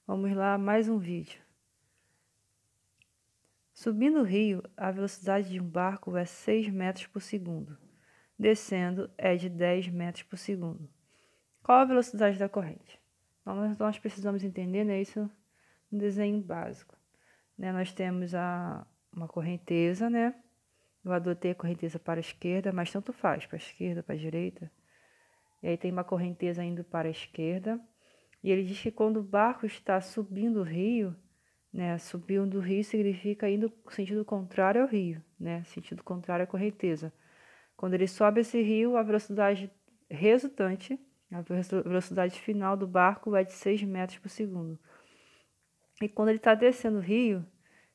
Vamos lá, mais um vídeo. Subindo o rio, a velocidade de um barco é 6 metros por segundo. Descendo é de 10 metros por segundo. Qual a velocidade da corrente? Então, nós precisamos entender, né, isso no desenho básico. Né, nós temos uma correnteza, né? Eu adotei a correnteza para a esquerda, mas tanto faz, para a esquerda, para a direita. E aí tem uma correnteza indo para a esquerda. E ele diz que quando o barco está subindo o rio, né, subindo o rio significa indo no sentido contrário ao rio, né, sentido contrário à correnteza. Quando ele sobe esse rio, a velocidade resultante, a velocidade final do barco é de 6 metros por segundo. E quando ele está descendo o rio,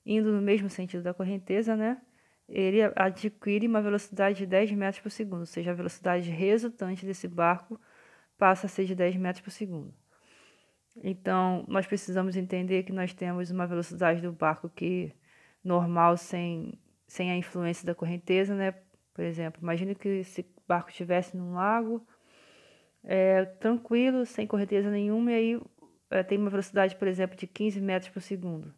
indo no mesmo sentido da correnteza, né, ele adquire uma velocidade de 10 metros por segundo, ou seja, a velocidade resultante desse barco passa a ser de 10 metros por segundo. Então, nós precisamos entender que nós temos uma velocidade do barco que normal, sem a influência da correnteza, né? Por exemplo, imagine que esse barco estivesse num lago, tranquilo, sem correnteza nenhuma, e aí tem uma velocidade, por exemplo, de 15 metros por segundo.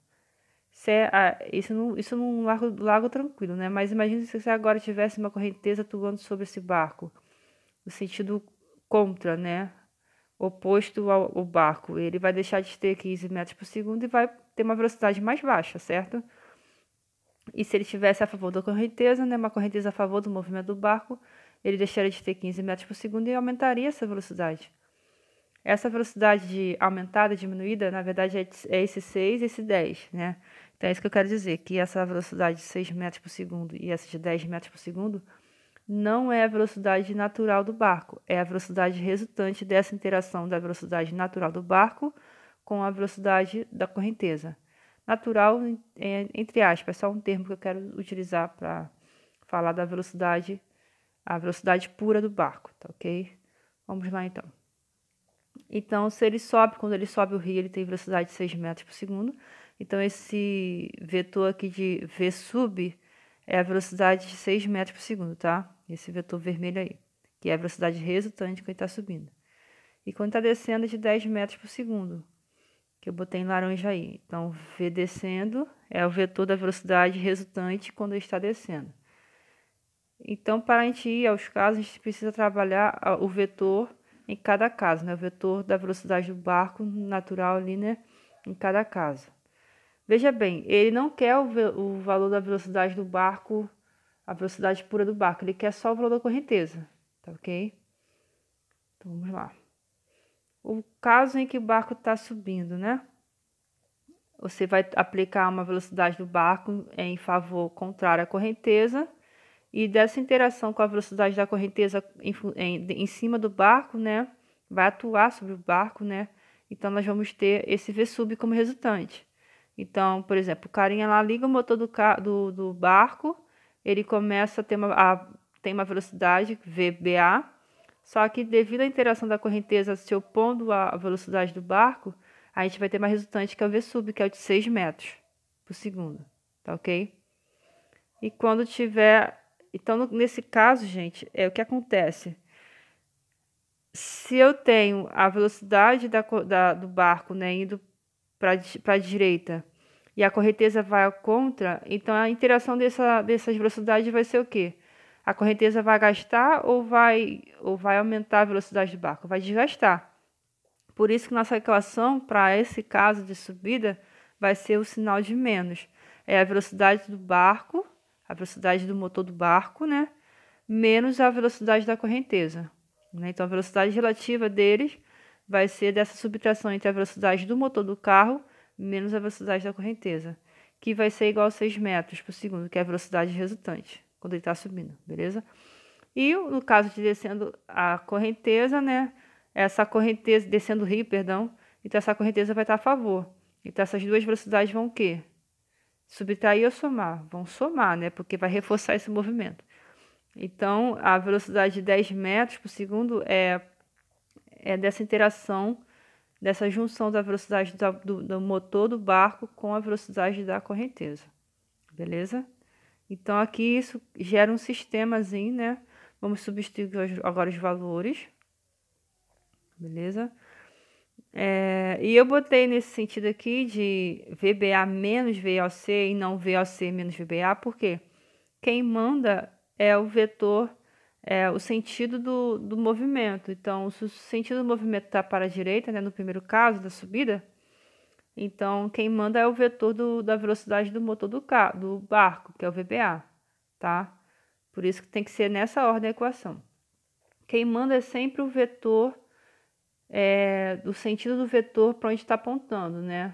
Isso num lago tranquilo, né? Mas imagine se você agora tivesse uma correnteza atuando sobre esse barco, no sentido contra, né? Oposto ao barco. Ele vai deixar de ter 15 metros por segundo e vai ter uma velocidade mais baixa, certo? E se ele estivesse a favor da correnteza, né, uma correnteza a favor do movimento do barco, ele deixaria de ter 15 metros por segundo e aumentaria essa velocidade. Essa velocidade aumentada, diminuída, na verdade é esse 6 e esse 10, né? Então é isso que eu quero dizer, que essa velocidade de 6 metros por segundo e essa de 10 metros por segundo não é a velocidade natural do barco, é a velocidade resultante dessa interação da velocidade natural do barco com a velocidade da correnteza. Natural, entre aspas, é só um termo que eu quero utilizar para falar da velocidade, a velocidade pura do barco, tá ok? Vamos lá então. Então, quando ele sobe o rio, ele tem velocidade de 6 metros por segundo. Então, esse vetor aqui de V sub é a velocidade de 6 metros por segundo, tá? Esse vetor vermelho aí, que é a velocidade resultante quando ele está subindo. E quando está descendo é de 10 metros por segundo, que eu botei em laranja aí. Então, V descendo é o vetor da velocidade resultante quando ele está descendo. Então, para a gente ir aos casos, a gente precisa trabalhar o vetor em cada caso, né? O vetor da velocidade do barco natural ali, né? Em cada caso. Veja bem, ele não quer o valor da velocidade do barco, a velocidade pura do barco, ele quer só o valor da correnteza, tá ok? Então, vamos lá. O caso em que o barco está subindo, né? Você vai aplicar uma velocidade do barco em favor contrário à correnteza, e dessa interação com a velocidade da correnteza em cima do barco, né? Vai atuar sobre o barco, né? Então, nós vamos ter esse V sub como resultante. Então, por exemplo, o carinha lá liga o motor do barco, ele começa a ter tem uma velocidade VBA, só que devido à interação da correnteza se opondo à velocidade do barco, a gente vai ter uma resultante que é o V sub, que é o de 6 metros por segundo, tá ok? E quando tiver... Então, nesse caso, gente, o que acontece? Se eu tenho a velocidade do barco, né, indo para a direita, e a correnteza vai contra, então a interação dessas velocidades vai ser o quê? A correnteza vai gastar ou vai aumentar a velocidade do barco? Vai desgastar. Por isso que nossa equação, para esse caso de subida, vai ser o sinal de menos. É a velocidade do barco, a velocidade do motor do barco, né? Menos a velocidade da correnteza. Né? Então, a velocidade relativa deles vai ser dessa subtração entre a velocidade do motor do carro menos a velocidade da correnteza, que vai ser igual a 6 metros por segundo, que é a velocidade resultante, quando ele está subindo, beleza? E no caso de descendo a correnteza, né? Essa correnteza, descendo o rio, perdão, então essa correnteza vai estar a favor. Então essas duas velocidades vão o quê? Subtrair ou somar? Vão somar, né? Porque vai reforçar esse movimento. Então, a velocidade de 10 metros por segundo é dessa interação, dessa junção da velocidade do motor do barco com a velocidade da correnteza. Beleza? Então, aqui isso gera um sistemazinho, né? Vamos substituir agora os valores. Beleza? E eu botei nesse sentido aqui de VBA menos VOC e não VOC menos VBA, porque quem manda é o vetor, o sentido do movimento. Então, se o sentido do movimento está para a direita, né, no primeiro caso da subida, então quem manda é o vetor da velocidade do motor do barco, que é o VBA, tá? Por isso que tem que ser nessa ordem a equação. Quem manda é sempre o vetor, do sentido do vetor para onde está apontando, né?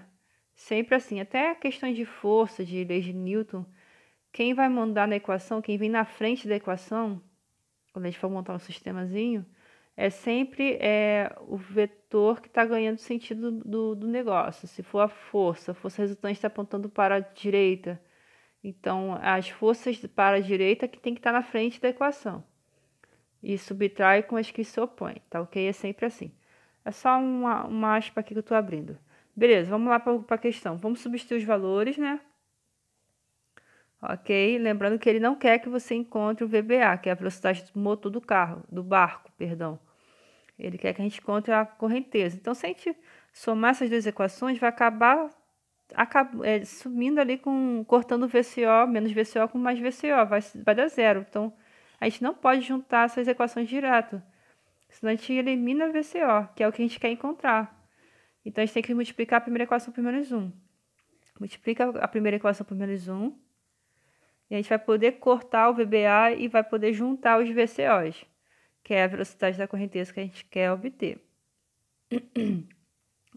Sempre assim. Até questões de força, de leis de Newton, quem vai mandar na equação, quem vem na frente da equação, quando a gente for montar um sistemazinho, é sempre o vetor que está ganhando sentido do negócio. Se for a força resultante está apontando para a direita. Então, as forças para a direita que tem que estar na frente da equação. E subtrai com as que se opõem, tá ok? É sempre assim. É só uma aspa aqui que eu estou abrindo. Beleza, vamos lá para a questão. Vamos substituir os valores, né? Ok? Lembrando que ele não quer que você encontre o VBA, que é a velocidade do motor do barco, perdão. Ele quer que a gente encontre a correnteza. Então, se a gente somar essas duas equações, vai acabar sumindo ali cortando VCO, menos VCO com mais VCO, vai dar zero. Então, a gente não pode juntar essas equações direto, senão a gente elimina VCO, que é o que a gente quer encontrar. Então, a gente tem que multiplicar a primeira equação por menos 1. Multiplica a primeira equação por menos 1. E a gente vai poder cortar o VBA e vai poder juntar os VCOs, que é a velocidade da correnteza que a gente quer obter.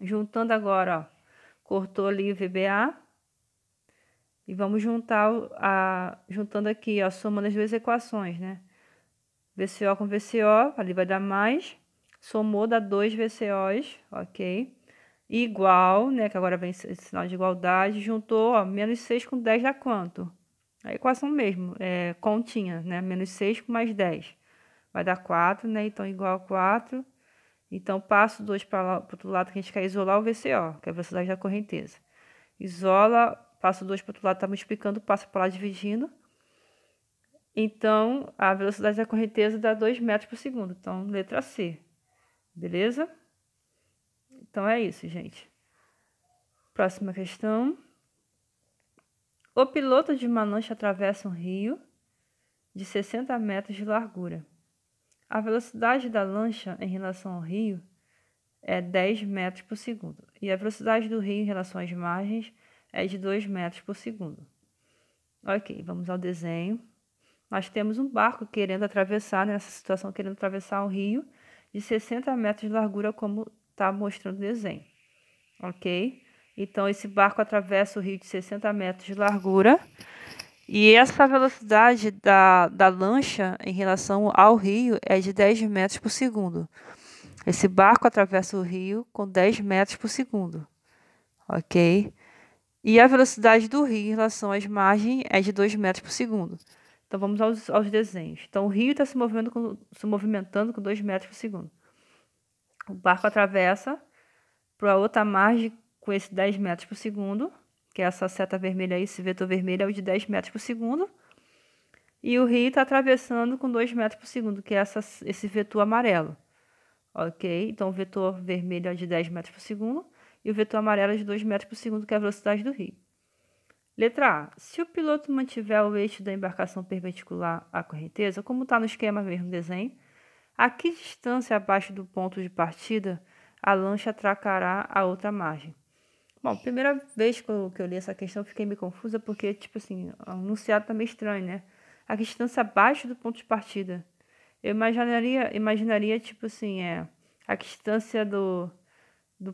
Juntando agora, ó, cortou ali o VBA. E vamos juntando aqui, ó, somando as duas equações, né? VCO com VCO, ali vai dar mais. Somou, dá 2 VCOs, ok? Igual, né? Que agora vem esse sinal de igualdade. Juntou, ó, menos 6 com 10 dá quanto? A equação mesmo, continha, né? Menos 6 com mais 10. Vai dar 4, né? Então, igual a 4. Então, passo 2 para o outro lado que a gente quer isolar o VCO, que é a velocidade da correnteza. Isola, passo 2 para o outro lado, está multiplicando, passa para lá dividindo. Então, a velocidade da correnteza dá 2 metros por segundo. Então, letra C. Beleza? Então, é isso, gente. Próxima questão. O piloto de uma lancha atravessa um rio de 60 metros de largura. A velocidade da lancha em relação ao rio é 10 metros por segundo. E a velocidade do rio em relação às margens é de 2 metros por segundo. Ok, vamos ao desenho. Nós temos um barco querendo atravessar, nessa situação, querendo atravessar um rio de 60 metros de largura, como está mostrando o desenho. Ok? Então, esse barco atravessa o rio de 60 metros de largura. E essa velocidade da lancha em relação ao rio é de 10 metros por segundo. Esse barco atravessa o rio com 10 metros por segundo. Ok? E a velocidade do rio em relação às margens é de 2 metros por segundo. Então, vamos aos desenhos. Então, o rio está se movimentando com 2 metros por segundo. O barco atravessa para a outra margem com esse 10 metros por segundo, que é essa seta vermelha aí, esse vetor vermelho é o de 10 metros por segundo. E o rio está atravessando com 2 metros por segundo, que é esse vetor amarelo. Ok? Então, o vetor vermelho é de 10 metros por segundo e o vetor amarelo é de 2 metros por segundo, que é a velocidade do rio. Letra A. Se o piloto mantiver o eixo da embarcação perpendicular à correnteza, como está no esquema mesmo do desenho, a que distância abaixo do ponto de partida a lancha atracará a outra margem? Bom, primeira vez que eu li essa questão, eu fiquei meio confusa, porque, tipo assim, o enunciado tá meio estranho, né? A distância abaixo do ponto de partida. Eu imaginaria tipo assim, a distância do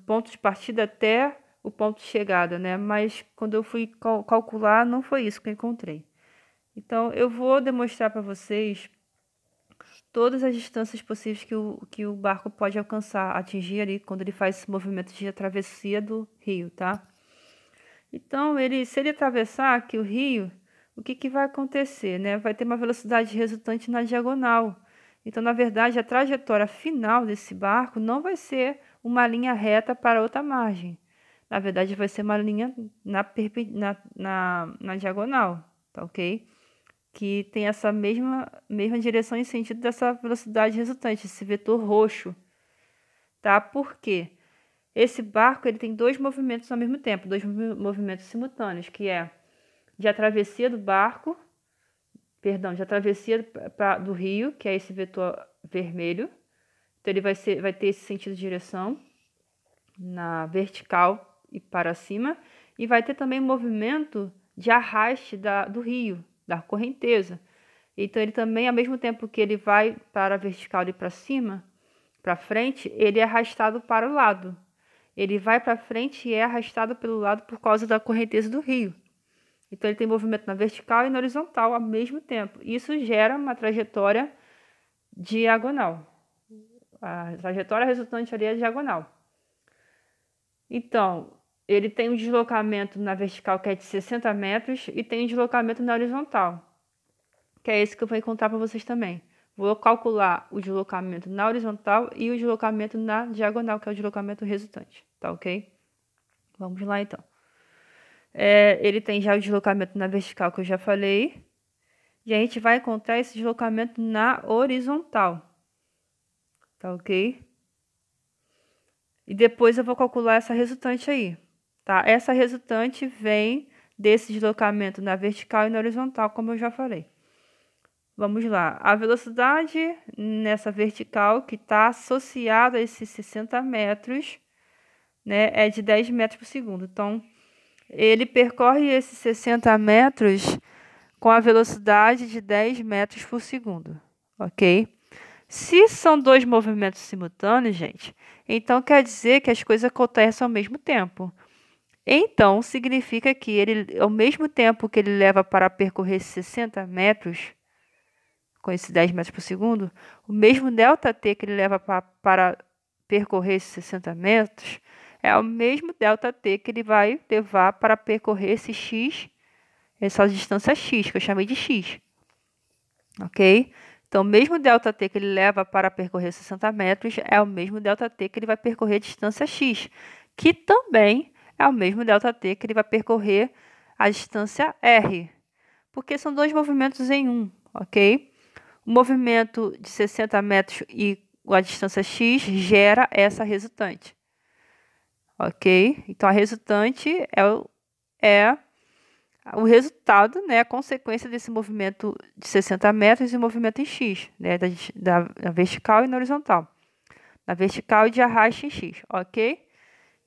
ponto de partida até o ponto de chegada, né? Mas quando eu fui calcular, não foi isso que eu encontrei. Então, eu vou demonstrar para vocês todas as distâncias possíveis que o barco pode alcançar, atingir ali quando ele faz esse movimento de travessia do rio, tá? Então, se ele atravessar aqui o rio, o que vai acontecer, né? Vai ter uma velocidade resultante na diagonal. Então, na verdade, a trajetória final desse barco não vai ser uma linha reta para outra margem. Na verdade, vai ser uma linha na diagonal, tá ok? Que tem essa mesma direção e sentido dessa velocidade resultante, esse vetor roxo, tá? Por quê? Esse barco ele tem dois movimentos ao mesmo tempo, dois movimentos simultâneos, que é de travessia do barco, perdão, de travessia do rio, que é esse vetor vermelho. Então ele vai ter esse sentido de direção na vertical e para cima, e vai ter também movimento de arraste do rio, da correnteza. Então ele também, ao mesmo tempo que ele vai para a vertical e para cima, para frente, ele é arrastado para o lado. Ele vai para frente e é arrastado pelo lado por causa da correnteza do rio. Então ele tem movimento na vertical e na horizontal ao mesmo tempo. Isso gera uma trajetória diagonal. A trajetória resultante ali é diagonal. Então, ele tem um deslocamento na vertical que é de 60 metros e tem um deslocamento na horizontal, que é esse que eu vou encontrar para vocês também. Vou calcular o deslocamento na horizontal e o deslocamento na diagonal, que é o deslocamento resultante, tá ok? Vamos lá então. Ele tem já o deslocamento na vertical que eu já falei, e a gente vai encontrar esse deslocamento na horizontal, tá ok? E depois eu vou calcular essa resultante aí, tá? Essa resultante vem desse deslocamento na vertical e na horizontal, como eu já falei. Vamos lá. A velocidade nessa vertical, que está associada a esses 60 metros, né, é de 10 metros por segundo. Então, ele percorre esses 60 metros com a velocidade de 10 metros por segundo, ok? Se são dois movimentos simultâneos, gente, então quer dizer que as coisas acontecem ao mesmo tempo. Então, significa que ele, ao mesmo tempo que ele leva para percorrer 60 metros, com esses 10 metros por segundo, o mesmo ΔT que ele leva para percorrer esses 60 metros é o mesmo ΔT que ele vai levar para percorrer esse x, essa distância x, que eu chamei de x. Ok? Então, o mesmo ΔT que ele leva para percorrer 60 metros é o mesmo ΔT que ele vai percorrer a distância x, que também é o mesmo ΔT que ele vai percorrer a distância r, porque são dois movimentos em um, ok? O movimento de 60 metros e a distância x gera essa resultante, ok? Então, a resultante é o resultado, né, a consequência desse movimento de 60 metros e o movimento em x, né, da vertical e na horizontal. Na vertical e de arraste em x, ok?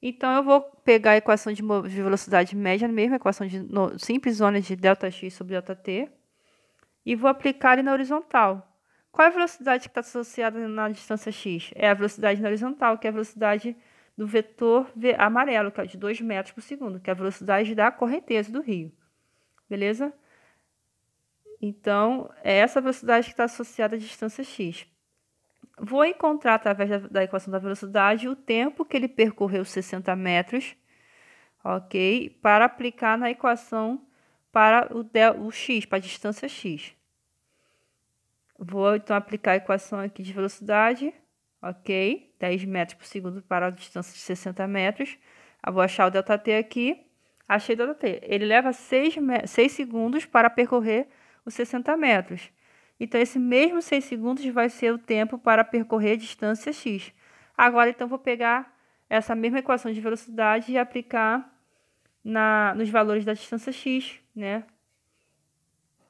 Então, eu vou pegar a equação de velocidade média, a mesma equação de simples zona de ΔX sobre ΔT, e vou aplicar ali na horizontal. Qual é a velocidade que está associada na distância x? É a velocidade na horizontal, que é a velocidade do vetor amarelo, que é de 2 metros por segundo, que é a velocidade da correnteza do rio. Beleza? Então, é essa velocidade que está associada à distância x. Vou encontrar, através da equação da velocidade, o tempo que ele percorreu 60 metros, ok? Para aplicar na equação para o x, para a distância x. Vou, então, aplicar a equação aqui de velocidade, ok? 10 metros por segundo para a distância de 60 metros. Eu vou achar o ΔT aqui. Achei o ΔT. Ele leva 6 segundos para percorrer os 60 metros. Então, esse mesmo 6 segundos vai ser o tempo para percorrer a distância x. Agora, então, vou pegar essa mesma equação de velocidade e aplicar nos valores da distância x, né?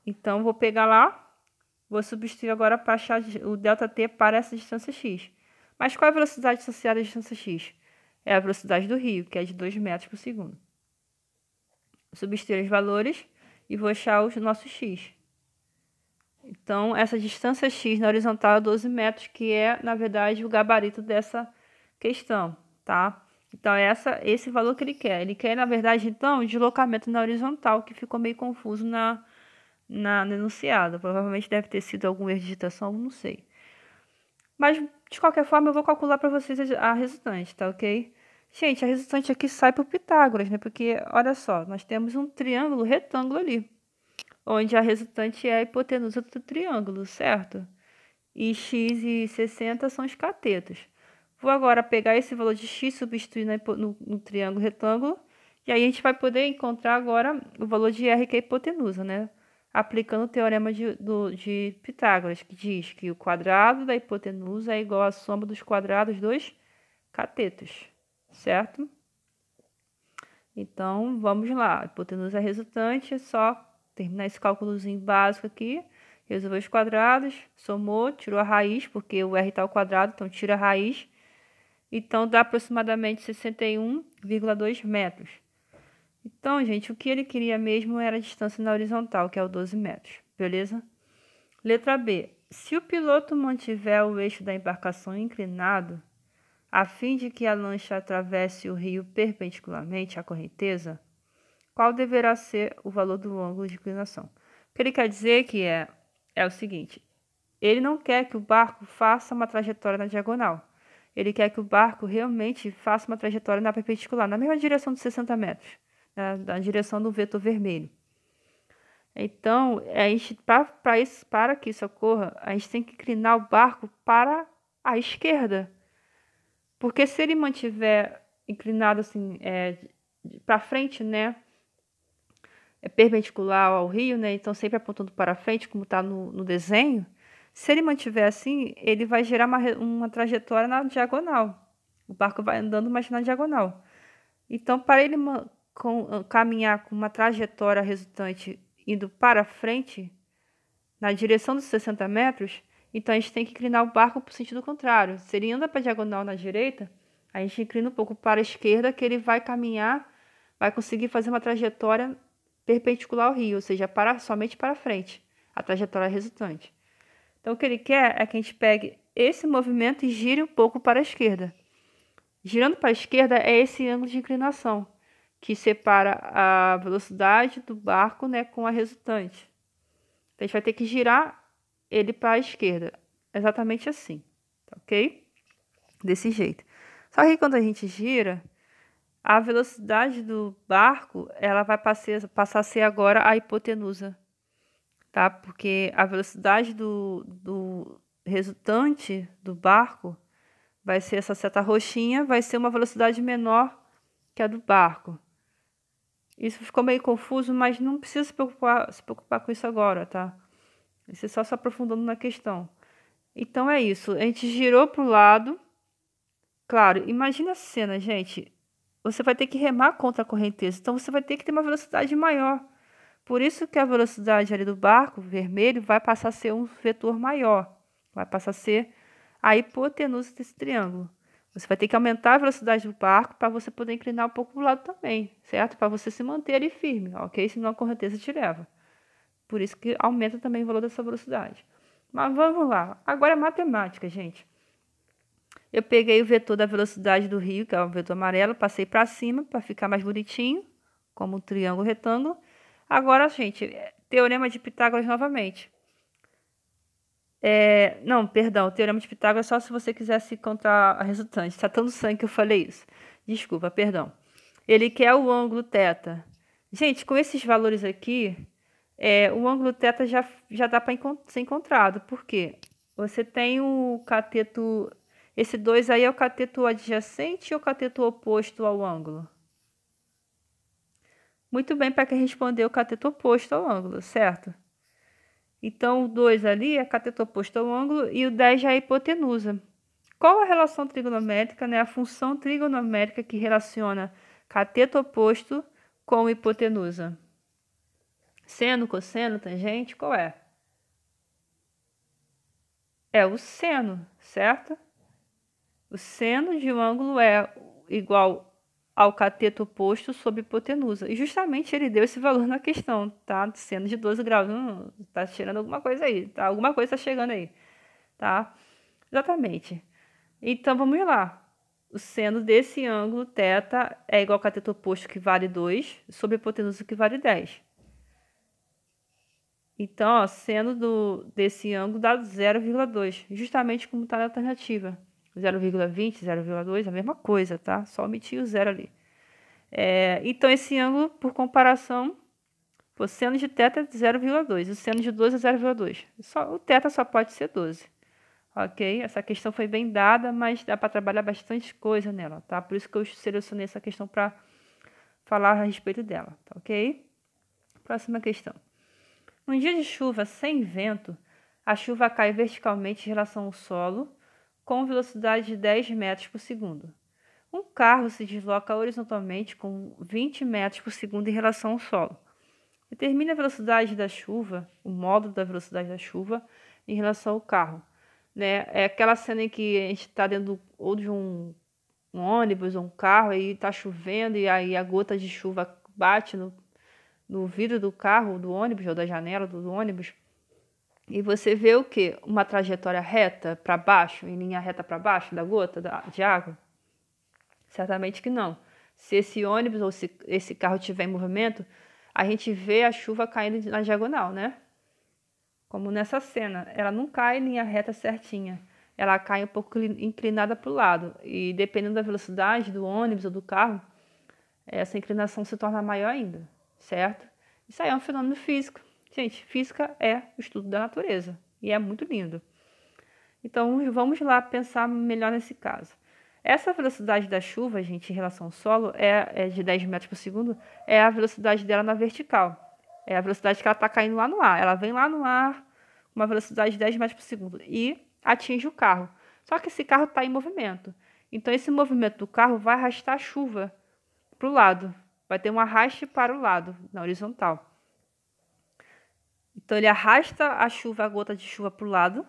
Então, vou pegar lá. Vou substituir agora para achar o ΔT para essa distância x. Mas qual é a velocidade associada à distância x? É a velocidade do rio, que é de 2 metros por segundo. Substituir os valores e vou achar o nosso x. Então, essa distância x na horizontal é 12 metros, que é, na verdade, o gabarito dessa questão, tá? Então, esse valor que ele quer. Ele quer, na verdade, então, o deslocamento na horizontal, que ficou meio confuso no enunciado. Provavelmente deve ter sido algum erro de digitação, não sei. Mas, de qualquer forma, eu vou calcular para vocês a resultante, tá ok? Gente, a resultante aqui sai por Pitágoras, né? Porque, olha só, nós temos um triângulo retângulo ali, onde a resultante é a hipotenusa do triângulo, certo? E x e 60 são os catetos. Vou agora pegar esse valor de x, substituir no triângulo retângulo, e aí a gente vai poder encontrar agora o valor de r, que é a hipotenusa, né? Aplicando o teorema de Pitágoras, que diz que o quadrado da hipotenusa é igual à soma dos quadrados dos catetos, certo? Então, vamos lá. A hipotenusa resultante é só terminar esse cálculozinho básico aqui. Resolver os quadrados, somou, tirou a raiz, porque o R está ao quadrado, então tira a raiz. Então, dá aproximadamente 61,2 metros. Então, gente, o que ele queria mesmo era a distância na horizontal, que é o 12 metros, beleza? Letra B. Se o piloto mantiver o eixo da embarcação inclinado, a fim de que a lancha atravesse o rio perpendicularmente à correnteza, qual deverá ser o valor do ângulo de inclinação? O que ele quer dizer que é o seguinte, ele não quer que o barco faça uma trajetória na diagonal. Ele quer que o barco realmente faça uma trajetória na perpendicular, na mesma direção dos 60 metros, na direção do vetor vermelho. Então, para que isso ocorra, a gente tem que inclinar o barco para a esquerda. Porque se ele mantiver inclinado assim, para frente, né? É perpendicular ao rio, né? Então sempre apontando para frente, como está no desenho. Se ele mantiver assim, ele vai gerar uma trajetória na diagonal. O barco vai andando, mas na diagonal. Então, para ele caminhar com uma trajetória resultante indo para frente, na direção dos 60 metros, então a gente tem que inclinar o barco para o sentido contrário. Se ele anda para a diagonal na direita, a gente inclina um pouco para a esquerda, que ele vai caminhar, vai conseguir fazer uma trajetória perpendicular ao rio, ou seja, somente para frente, a trajetória resultante. Então, o que ele quer é que a gente pegue esse movimento e gire um pouco para a esquerda. Girando para a esquerda é esse ângulo de inclinação, que separa a velocidade do barco, né, com a resultante. Então, a gente vai ter que girar ele para a esquerda, exatamente assim, tá ok? Desse jeito. Só que quando a gente gira, a velocidade do barco, ela vai passar a ser agora a hipotenusa, tá? Porque a velocidade do resultante do barco vai ser essa seta roxinha, vai ser uma velocidade menor que a do barco. Isso ficou meio confuso, mas não precisa se preocupar com isso agora, tá? Isso é só se aprofundando na questão. Então é isso. A gente girou para o lado. Claro, imagina a cena, gente. Você vai ter que remar contra a correnteza. Então você vai ter que ter uma velocidade maior. Por isso que a velocidade ali do barco vermelho vai passar a ser um vetor maior. Vai passar a ser a hipotenusa desse triângulo. Você vai ter que aumentar a velocidade do barco para você poder inclinar um pouco para o lado também, certo? Para você se manter ali firme, ok? Senão a correnteza te leva. Por isso que aumenta também o valor dessa velocidade. Mas vamos lá. Agora é matemática, gente. Eu peguei o vetor da velocidade do rio, que é o vetor amarelo, passei para cima para ficar mais bonitinho, como um triângulo retângulo. Agora, gente, teorema de Pitágoras novamente. Não, perdão, teorema de Pitágoras só se você quisesse encontrar a resultante. Está tão sangue que eu falei isso. Desculpa, perdão. Ele quer o ângulo θ. Gente, com esses valores aqui, o ângulo θ já dá para ser encontrado. Por quê? Você tem o cateto... Esse 2 aí é o cateto adjacente ou o cateto oposto ao ângulo? Muito bem, para quem respondeu o cateto oposto ao ângulo, certo? Então, o 2 ali é cateto oposto ao ângulo e o 10 já é hipotenusa. Qual a relação trigonométrica, né? A função trigonométrica que relaciona cateto oposto com hipotenusa? Seno, cosseno, tangente, qual é? É o seno, certo? O seno de um ângulo é igual ao cateto oposto sobre hipotenusa. E justamente ele deu esse valor na questão, tá? Seno de 12 graus. Tá tirando alguma coisa aí, tá? Alguma coisa tá chegando aí, tá? Exatamente. Então, vamos lá. O seno desse ângulo, θ, é igual ao cateto oposto, que vale 2, sobre hipotenusa, que vale 10. Então, ó, seno desse ângulo dá 0,2, justamente como está na alternativa. 0,20, 0,2, a mesma coisa, tá? Só omitir o zero ali. Então, esse ângulo, por comparação, o seno de θ é 0,2, o seno de 12 é 0,2. O θ só pode ser 12. Ok? Essa questão foi bem dada, mas dá para trabalhar bastante coisa nela, tá? Por isso que eu selecionei essa questão para falar a respeito dela, tá ok? Próxima questão. Num dia de chuva sem vento, a chuva cai verticalmente em relação ao solo, com velocidade de 10 metros por segundo. Um carro se desloca horizontalmente com 20 metros por segundo em relação ao solo. Determine a velocidade da chuva, o módulo da velocidade da chuva em relação ao carro. Né? É aquela cena em que a gente está dentro ou de um ônibus ou um carro, aí está chovendo e aí a gota de chuva bate no vidro do carro, do ônibus ou da janela do ônibus. E você vê o quê? Uma trajetória reta para baixo, em linha reta para baixo da gota de água? Certamente que não. Se esse ônibus ou se esse carro estiver em movimento, a gente vê a chuva caindo na diagonal, né? Como nessa cena. Ela não cai em linha reta certinha. Ela cai um pouco inclinada para o lado. E dependendo da velocidade do ônibus ou do carro, essa inclinação se torna maior ainda, certo? Isso aí é um fenômeno físico. Gente, física é o estudo da natureza. E é muito lindo. Então, vamos lá pensar melhor nesse caso. Essa velocidade da chuva, gente, em relação ao solo, é de 10 metros por segundo, é a velocidade dela na vertical. É a velocidade que ela está caindo lá no ar. Ela vem lá no ar, uma velocidade de 10 metros por segundo, e atinge o carro. Só que esse carro está em movimento. Então, esse movimento do carro vai arrastar a chuva para o lado. Vai ter um arraste para o lado, na horizontal. Então, ele arrasta a chuva, a gota de chuva para o lado,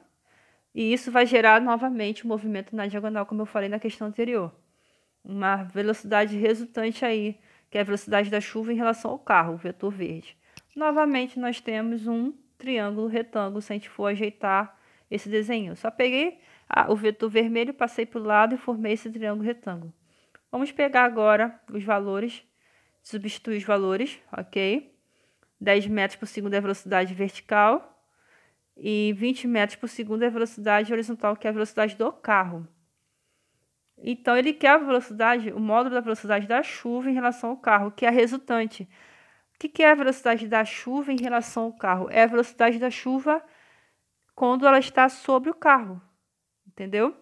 e isso vai gerar novamente um movimento na diagonal, como eu falei na questão anterior. Uma velocidade resultante aí, que é a velocidade da chuva em relação ao carro, o vetor verde. Novamente, nós temos um triângulo retângulo, se a gente for ajeitar esse desenho. Eu só peguei o vetor vermelho, passei para o lado e formei esse triângulo retângulo. Vamos pegar agora os valores, substituir os valores, ok? 10 metros por segundo é a velocidade vertical e 20 metros por segundo é a velocidade horizontal, que é a velocidade do carro. Então, ele quer a velocidade, o módulo da velocidade da chuva em relação ao carro, que é a resultante. O que é a velocidade da chuva em relação ao carro? É a velocidade da chuva quando ela está sobre o carro, entendeu?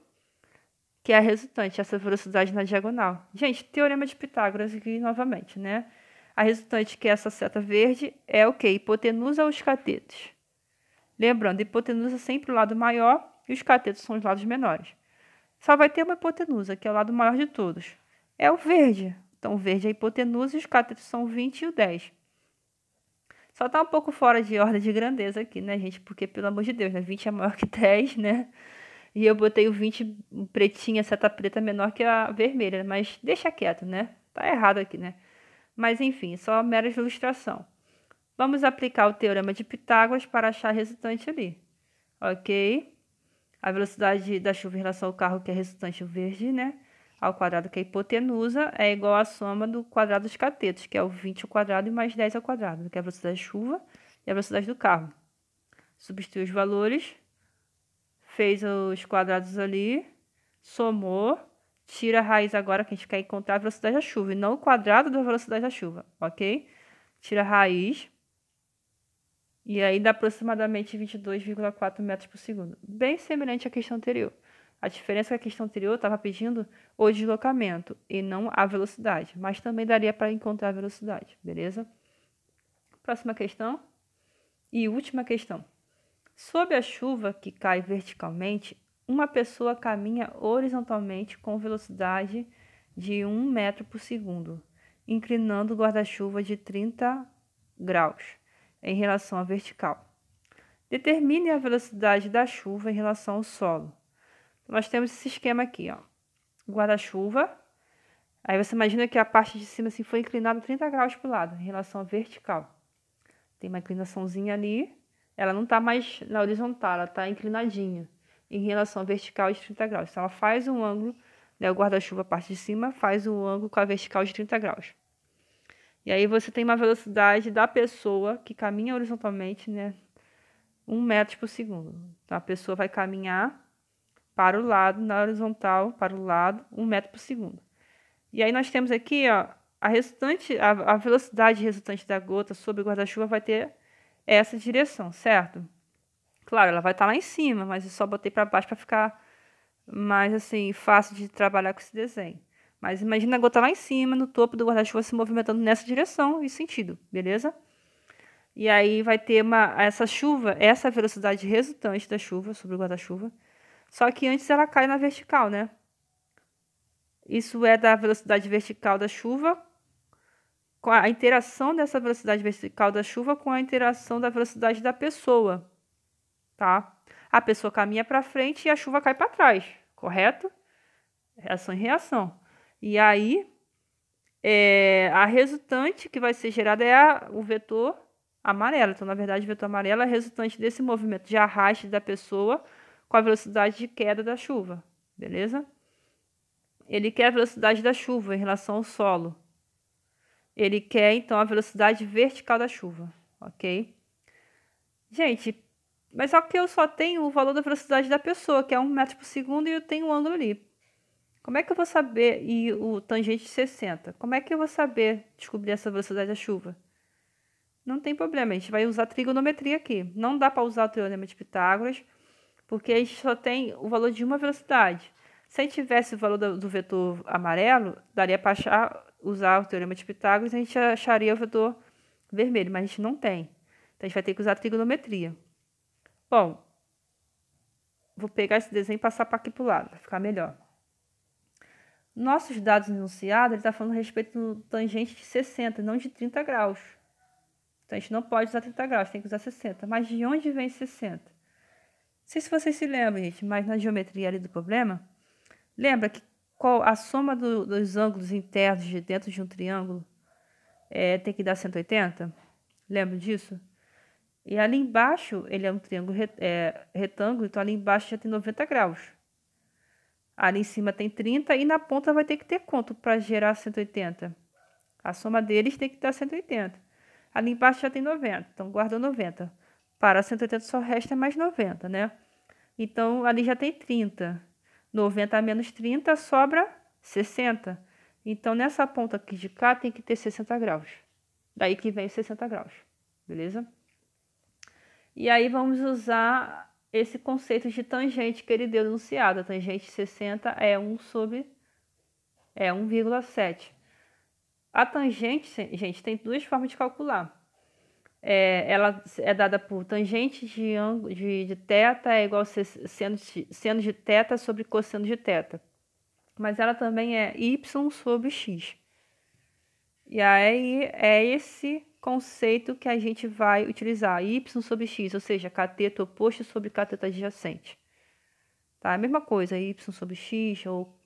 Que é a resultante, essa velocidade na diagonal. Gente, teorema de Pitágoras aqui novamente, né? A resultante, que é essa seta verde, é o quê? Hipotenusa ou os catetos. Lembrando, hipotenusa é sempre o lado maior e os catetos são os lados menores. Só vai ter uma hipotenusa, que é o lado maior de todos. É o verde. Então, o verde é a hipotenusa e os catetos são o 20 e o 10. Só tá um pouco fora de ordem de grandeza aqui, né, gente? Porque, pelo amor de Deus, né? 20 é maior que 10, né? E eu botei o 20 pretinha, seta preta menor que a vermelha. Mas deixa quieto, né? Tá errado aqui, né? Mas, enfim, só mera ilustração. Vamos aplicar o teorema de Pitágoras para achar a resultante ali. Ok? A velocidade da chuva em relação ao carro, que é a resultante verde, né? Ao quadrado, que é a hipotenusa, é igual à soma do quadrado dos catetos, que é o 20 ao quadrado e mais 10 ao quadrado, que é a velocidade da chuva e a velocidade do carro. Substitui os valores, fez os quadrados ali, somou, tira a raiz agora, que a gente quer encontrar a velocidade da chuva, e não o quadrado da velocidade da chuva, ok? Tira a raiz, e aí dá aproximadamente 22,4 metros por segundo. Bem semelhante à questão anterior. A diferença é que a questão anterior estava pedindo o deslocamento e não a velocidade. Mas também daria para encontrar a velocidade, beleza? Próxima questão. E última questão. Sob a chuva que cai verticalmente, uma pessoa caminha horizontalmente com velocidade de 1 metro por segundo, inclinando o guarda-chuva de 30 graus em relação à vertical. Determine a velocidade da chuva em relação ao solo. Nós temos esse esquema aqui, ó. Guarda-chuva. Aí você imagina que a parte de cima assim, foi inclinada 30 graus para o lado, em relação à vertical. Tem uma inclinaçãozinha ali. Ela não está mais na horizontal, ela está inclinadinha em relação à vertical de 30 graus. Então, ela faz um ângulo, né, o guarda-chuva, a parte de cima, faz um ângulo com a vertical de 30 graus. E aí você tem uma velocidade da pessoa que caminha horizontalmente, né, 1 metro por segundo. Então, a pessoa vai caminhar para o lado, na horizontal, para o lado, 1 metro por segundo. E aí nós temos aqui, ó, a velocidade resultante da gota sobre o guarda-chuva vai ter essa direção, certo? Claro, ela vai estar lá em cima, mas eu só botei para baixo para ficar mais assim, fácil de trabalhar com esse desenho. Mas imagina a gota lá em cima, no topo do guarda-chuva, se movimentando nessa direção e sentido, beleza? E aí vai ter essa chuva, essa velocidade resultante da chuva sobre o guarda-chuva. Só que antes ela cai na vertical, né? Isso é da velocidade vertical da chuva, com a interação dessa velocidade vertical da chuva com a interação da velocidade da pessoa, tá? A pessoa caminha para frente e a chuva cai para trás, correto? Ação e reação. E aí, a resultante que vai ser gerada é o vetor amarelo. Então, na verdade, o vetor amarelo é a resultante desse movimento de arraste da pessoa com a velocidade de queda da chuva, beleza? Ele quer a velocidade da chuva em relação ao solo. Ele quer, então, a velocidade vertical da chuva, ok? Gente, mas só que eu só tenho o valor da velocidade da pessoa, que é 1 metro por segundo, e eu tenho um ângulo ali. Como é que eu vou saber, e o tangente 60, como é que eu vou saber descobrir essa velocidade da chuva? Não tem problema, a gente vai usar trigonometria aqui. Não dá para usar o teorema de Pitágoras, porque a gente só tem o valor de uma velocidade. Se a gente tivesse o valor do vetor amarelo, daria para usar o teorema de Pitágoras e a gente acharia o vetor vermelho, mas a gente não tem. Então a gente vai ter que usar a trigonometria. Bom, vou pegar esse desenho e passar para aqui para o lado, vai ficar melhor. Nossos dados enunciados, ele está falando a respeito do tangente de 60, não de 30 graus. Então a gente não pode usar 30 graus, tem que usar 60. Mas de onde vem 60? Não sei se vocês se lembram, gente, mas na geometria ali do problema, lembra que a soma dos ângulos internos de dentro de um triângulo tem que dar 180? Lembra disso? E ali embaixo, ele é um triângulo retângulo, então ali embaixo já tem 90 graus. Ali em cima tem 30 e na ponta vai ter que ter quanto para gerar 180? A soma deles tem que dar 180. Ali embaixo já tem 90, então guarda 90. Para 180 só resta mais 90, né? Então, ali já tem 30. 90 menos 30 sobra 60. Então, nessa ponta aqui de cá tem que ter 60 graus. Daí que vem 60 graus, beleza? E aí vamos usar esse conceito de tangente que ele deu enunciado. A tangente 60 é 1,7. A tangente, gente, tem duas formas de calcular. Ela é dada por tangente de θ é igual a seno de θ sobre cosseno de θ. Mas ela também é y sobre x. E aí é esse conceito que a gente vai utilizar, y sobre x, ou seja, cateto oposto sobre cateto adjacente. Tá? A mesma coisa, y sobre x ou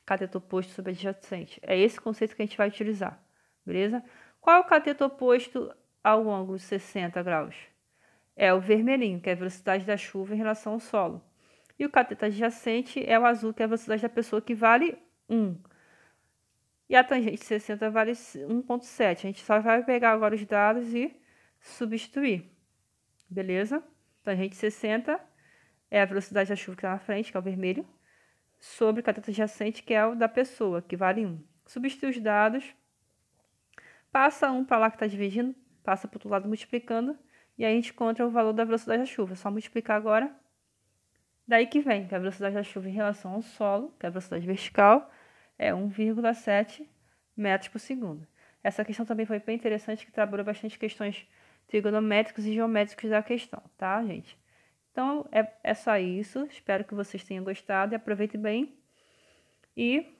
cateto oposto sobre adjacente. É esse conceito que a gente vai utilizar, beleza? Qual é o cateto oposto ao ângulo 60 graus? É o vermelhinho, que é a velocidade da chuva em relação ao solo. E o cateto adjacente é o azul, que é a velocidade da pessoa, que vale 1. E a tangente 60 vale 1,7. A gente só vai pegar agora os dados e substituir. Beleza? Tangente 60 é a velocidade da chuva que está na frente, que é o vermelho, sobre o cateto adjacente, que é o da pessoa, que vale 1. Substitui os dados, passa 1 para lá que está dividindo, passa para o outro lado multiplicando, e aí a gente encontra o valor da velocidade da chuva. É só multiplicar agora. Daí que vem, que a velocidade da chuva em relação ao solo, que é a velocidade vertical, é 1,7 metros por segundo. Essa questão também foi bem interessante, que trabalhou bastante questões trigonométricas e geométricas da questão, tá, gente? Então, é só isso. Espero que vocês tenham gostado e aproveitem bem. E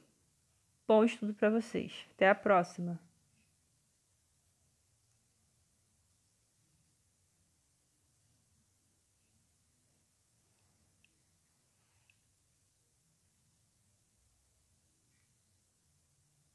bom estudo para vocês. Até a próxima!